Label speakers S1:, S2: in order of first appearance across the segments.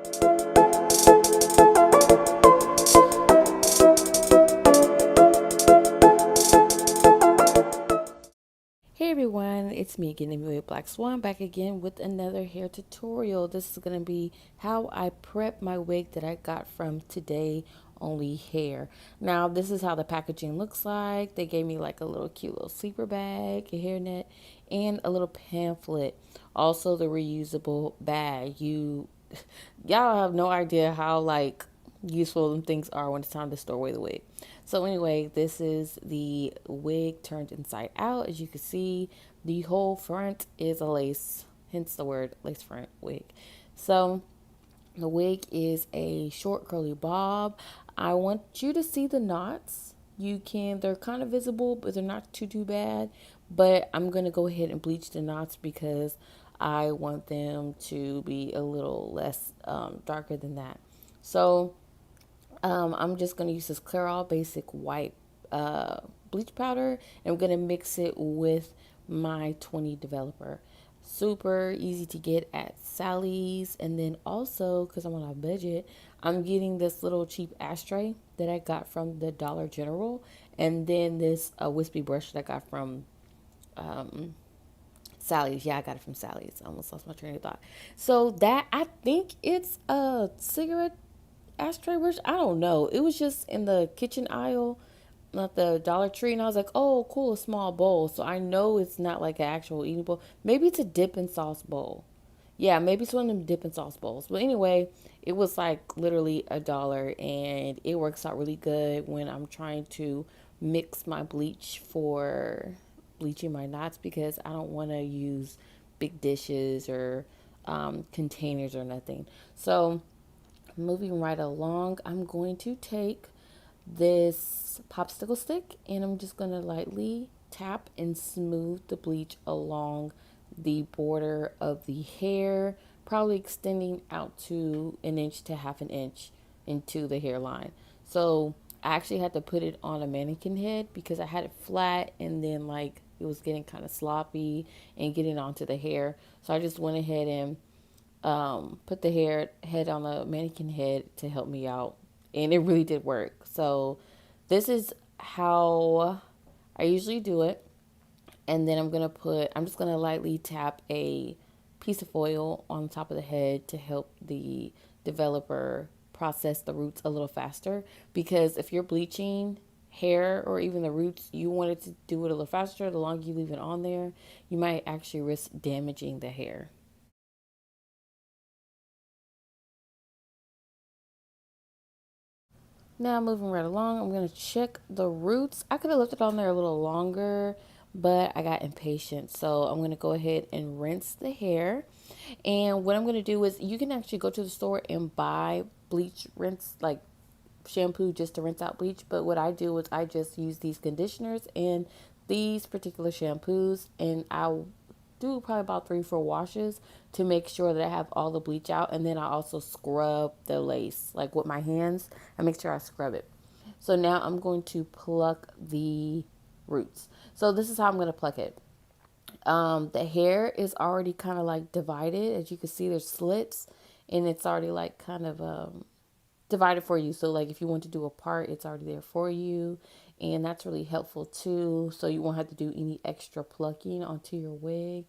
S1: Hey everyone, it's me again, Amy with Black Swan, back again with another hair tutorial. This is going to be how I prep my wig that I got from Today Only Hair. Now, this is how the packaging looks like. They gave me like a little cute little sleeper bag, a hairnet, and a little pamphlet. Also, the reusable bag. Y'all have no idea how like useful them things are when it's time to store away the wig. So anyway, this is the wig turned inside out. As you can see, the whole front is a lace, hence the word lace front wig. So the wig is a short curly bob. I want you to see the knots. They're kind of visible, but they're not too bad. But I'm going to go ahead and bleach the knots because I want them to be a little less darker than that. So I'm just going to use this Clear All Basic white bleach powder, and I'm going to mix it with my 20 developer. Super easy to get at Sally's. And then also, because I'm on a budget, I'm getting this little cheap ashtray that I got from the Dollar General. And then this wispy brush that I got from Sally's. Yeah, I got it from Sally's. I almost lost my train of thought. So that, I think it's a cigarette ashtray brush. I don't know. It was just in the kitchen aisle, not the Dollar Tree, and I was like, oh, cool, a small bowl. So I know it's not like an actual eating bowl. Maybe it's a dip and sauce bowl. Yeah, maybe it's one of them dip and sauce bowls. But anyway, it was like literally $1, and it works out really good when I'm trying to mix my bleach for bleaching my knots, because I don't want to use big dishes or containers or nothing. So moving right along, I'm going to take this popsicle stick and I'm just going to lightly tap and smooth the bleach along the border of the hair, probably extending out to an inch to half an inch into the hairline. So I actually had to put it on a mannequin head because I had it flat, and then like it was getting kind of sloppy and getting onto the hair. So I just went ahead and put the head on a mannequin head to help me out, and it really did work. So this is how I usually do it. And then I'm just gonna lightly tap a piece of foil on top of the head to help the developer process the roots a little faster, because if you're bleaching hair or even the roots, you want it to do it a little faster. The longer you leave it on there, you might actually risk damaging the hair. Now moving right along, I'm going to check the roots. I could have left it on there a little longer, but I got impatient. So I'm going to go ahead and rinse the hair. And what I'm going to do is, you can actually go to the store and buy bleach rinse, like shampoo just to rinse out bleach. But what I do is I just use these conditioners and these particular shampoos, and I'll do probably about 3 4 washes to make sure that I have all the bleach out. And then I also scrub the lace like with my hands. I make sure I scrub it. So now I'm going to pluck the roots. So this is how I'm going to pluck it. The hair is already kind of like divided. As you can see, there's slits, and it's already like kind of divided for you. So like if you want to do a part, it's already there for you. And that's really helpful too. So you won't have to do any extra plucking onto your wig.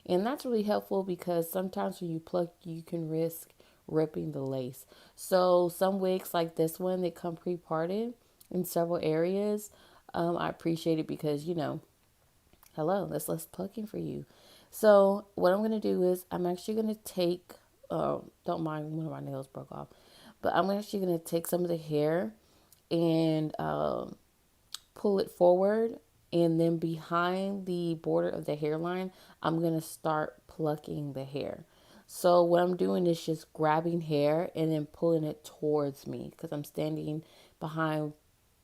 S1: And that's really helpful because sometimes when you pluck, you can risk ripping the lace. So some wigs like this one, they come pre-parted in several areas. I appreciate it because, hello, that's less plucking for you. So what I'm going to do is I'm actually going to take, don't mind, one of my nails broke off, but I'm actually going to take some of the hair and pull it forward, and then behind the border of the hairline, I'm going to start plucking the hair. So what I'm doing is just grabbing hair and then pulling it towards me because I'm standing behind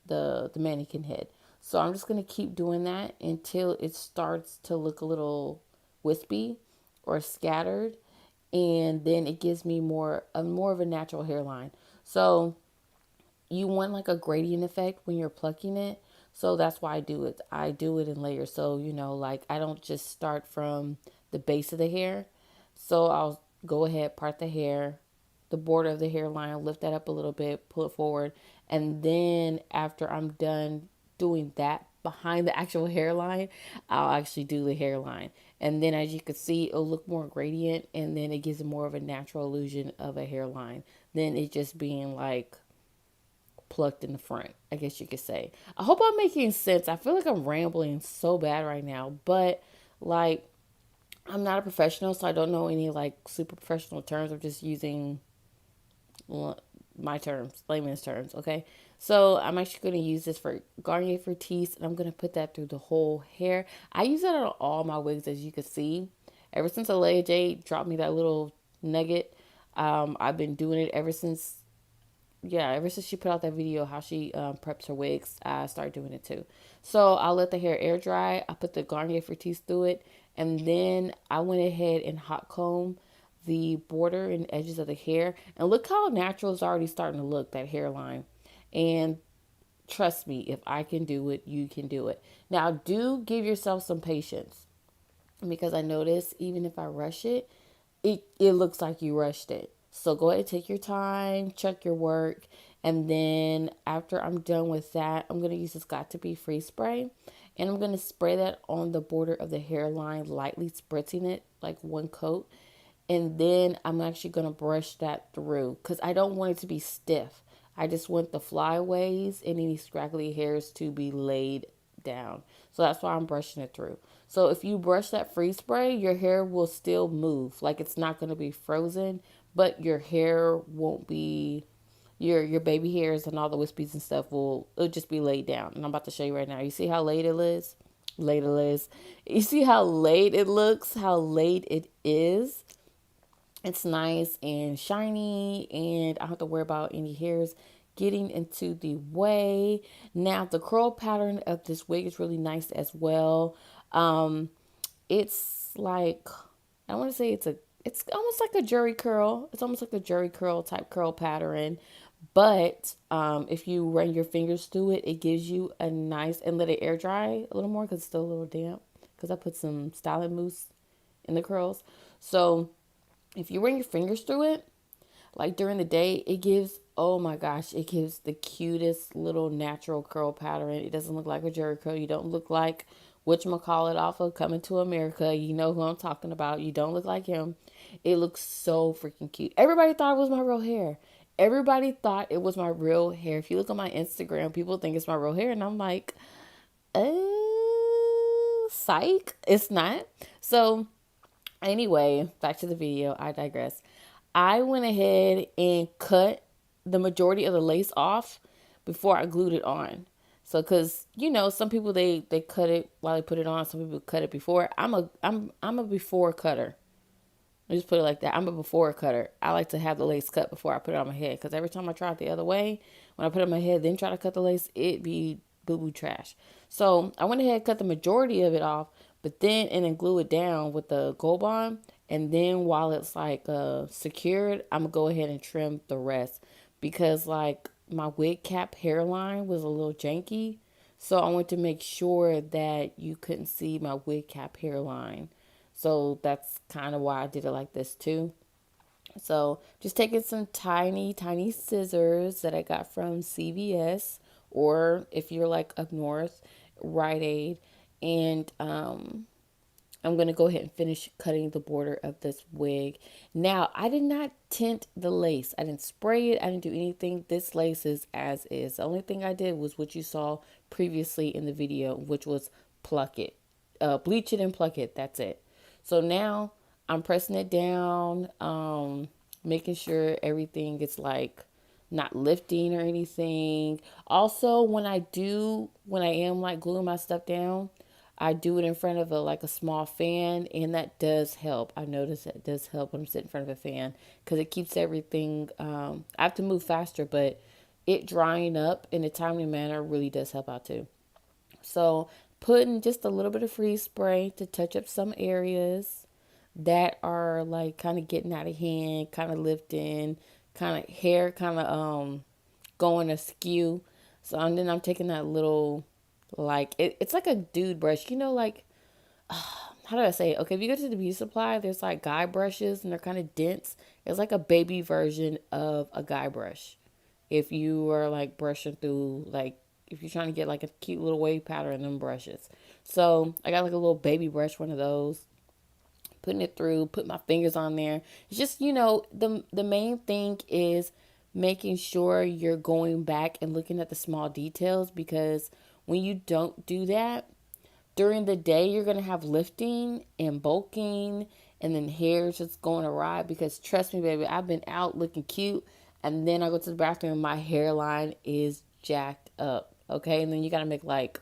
S1: the mannequin head. So I'm just going to keep doing that until it starts to look a little wispy or scattered, and then it gives me more of a natural hairline. So you want like a gradient effect when you're plucking it. So that's why I do it. I do it in layers. So, like I don't just start from the base of the hair. So I'll go ahead, part the hair, the border of the hairline, lift that up a little bit, pull it forward. And then after I'm done doing that behind the actual hairline, I'll actually do the hairline. And then as you can see, it'll look more gradient, and then it gives it more of a natural illusion of a hairline than it just being like plucked in the front, I guess you could say. I hope I'm making sense. I feel like I'm rambling so bad right now, but like I'm not a professional, so I don't know any like super professional terms. I'm just using my terms, layman's terms, okay? So I'm actually going to use this for Garnier Fructis, and I'm going to put that through the whole hair. I use that on all my wigs, as you can see. Ever since Alea J dropped me that little nugget, I've been doing it ever since. Yeah, ever since she put out that video how she preps her wigs, I started doing it too. So I'll let the hair air dry. I put the Garnier Fructis through it, and then I went ahead and hot comb the border and edges of the hair. And look how natural it's already starting to look, that hairline. And trust me, if I can do it, you can do it. Now, do give yourself some patience, because I notice even if I rush it, it looks like you rushed it. So go ahead and take your time, check your work, and then after I'm done with that, I'm going to use this Got to Be Free spray, and I'm going to spray that on the border of the hairline, lightly spritzing it like one coat. And then I'm actually going to brush that through because I don't want it to be stiff. I just want the flyaways and any scraggly hairs to be laid down. So that's why I'm brushing it through. So if you brush that free spray, your hair will still move. Like it's not going to be frozen, but your hair won't be, your baby hairs and all the wispies and stuff it'll just be laid down. And I'm about to show you right now. You see how laid it is? Laid it is. You see how laid it looks? How laid it is? It's nice and shiny, and I don't have to worry about any hairs getting into the way. Now, the curl pattern of this wig is really nice as well. It's like, I want to say it's almost like a jerry curl. It's almost like a jerry curl type curl pattern. But if you run your fingers through it, it gives you a nice, and let it air dry a little more because it's still a little damp. Because I put some styling mousse in the curls. So if you run your fingers through it, like during the day, it gives, oh my gosh, it gives the cutest little natural curl pattern. It doesn't look like a jerry curl. You don't look like whatchamacallit off of Coming to America. You know who I'm talking about. You don't look like him. It looks so freaking cute. Everybody thought it was my real hair. Everybody thought it was my real hair. If you look on my Instagram, people think it's my real hair. And I'm like, psych. It's not. So anyway, back to the video. I digress. I went ahead and cut the majority of the lace off before I glued it on. So, cause some people they cut it while they put it on. Some people cut it before. I'm a before cutter. I just put it like that. I'm a before cutter. I like to have the lace cut before I put it on my head. Because every time I try it the other way, when I put it on my head, then try to cut the lace, it be boo-boo trash. So I went ahead and cut the majority of it off, but then glue it down with the Gold Bond. And then while it's like secured, I'm going to go ahead and trim the rest. Because like my wig cap hairline was a little janky. So I want to make sure that you couldn't see my wig cap hairline. So that's kind of why I did it like this too. So just taking some tiny, tiny scissors that I got from CVS, or if you're like up north, Rite Aid. And I'm going to go ahead and finish cutting the border of this wig. Now, I did not tint the lace. I didn't spray it. I didn't do anything. This lace is as is. The only thing I did was what you saw previously in the video, which was pluck it. Bleach it and pluck it. That's it. So now I'm pressing it down, making sure everything is like not lifting or anything. Also, when I am like gluing my stuff down, I do it in front of a small fan, and that does help. I noticed that does help when I'm sitting in front of a fan because it keeps everything. I have to move faster, but it drying up in a timely manner really does help out too. So putting just a little bit of freeze spray to touch up some areas that are like kind of getting out of hand, kind of lifting, kind of hair kind of going askew. So and then I'm taking that little it's like a dude brush, like how do I say it? Okay, if you go to the beauty supply, there's like guy brushes and they're kind of dense. It's like a baby version of a guy brush. If you are like brushing through, like, if you're trying to get like a cute little wave pattern in them brushes. So I got like a little baby brush, one of those, putting it through, put my fingers on there. It's just, the main thing is making sure you're going back and looking at the small details, because when you don't do that, during the day you're going to have lifting and bulking, and then hair just going awry, because trust me baby, I've been out looking cute and then I go to the bathroom and my hairline is jacked up. Okay, and then you got to make like,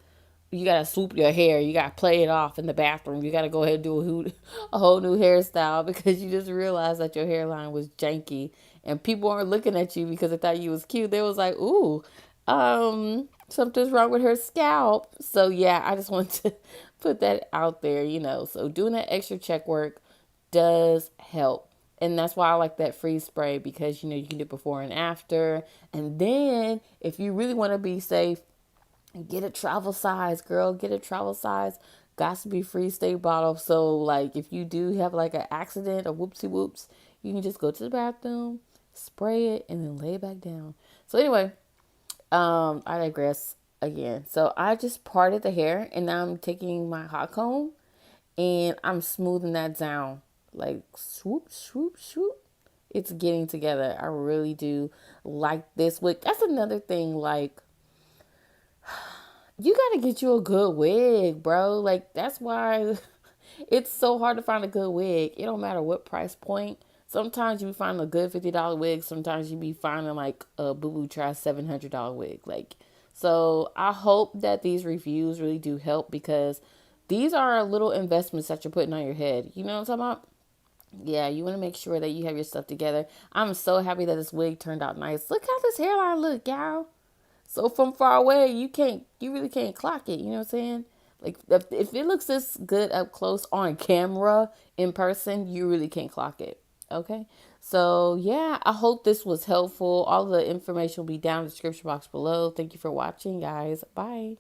S1: you gotta swoop your hair, you gotta play it off in the bathroom, you gotta go ahead and do a whole new hairstyle, because you just realized that your hairline was janky and people aren't looking at you because they thought you was cute. They was like, ooh, something's wrong with her scalp. So yeah, I just want to put that out there, so doing that extra check work does help. And that's why I like that freeze spray, because you can do before and after. And then if you really want to be safe, get a travel size, girl. Get a travel size. Got to be free stay bottle. So, like, if you do have like an accident or whoopsie whoops, you can just go to the bathroom, spray it, and then lay it back down. So, anyway, I digress again. So, I just parted the hair, and now I'm taking my hot comb and I'm smoothing that down. Like, swoop, swoop, swoop. It's getting together. I really do like this wig. That's another thing. Like, you gotta get you a good wig, bro. Like, that's why it's so hard to find a good wig. It don't matter what price point. Sometimes you be finding a good $50 wig. Sometimes you be finding like a boo boo try $700 wig. Like, so I hope that these reviews really do help, because these are little investments that you're putting on your head. You know what I'm talking about? Yeah, you want to make sure that you have your stuff together. I'm so happy that this wig turned out nice. Look how this hairline look, y'all. So from far away, you really can't clock it. You know what I'm saying? Like, if it looks this good up close on camera in person, you really can't clock it. Okay. So yeah, I hope this was helpful. All the information will be down in the description box below. Thank you for watching, guys. Bye.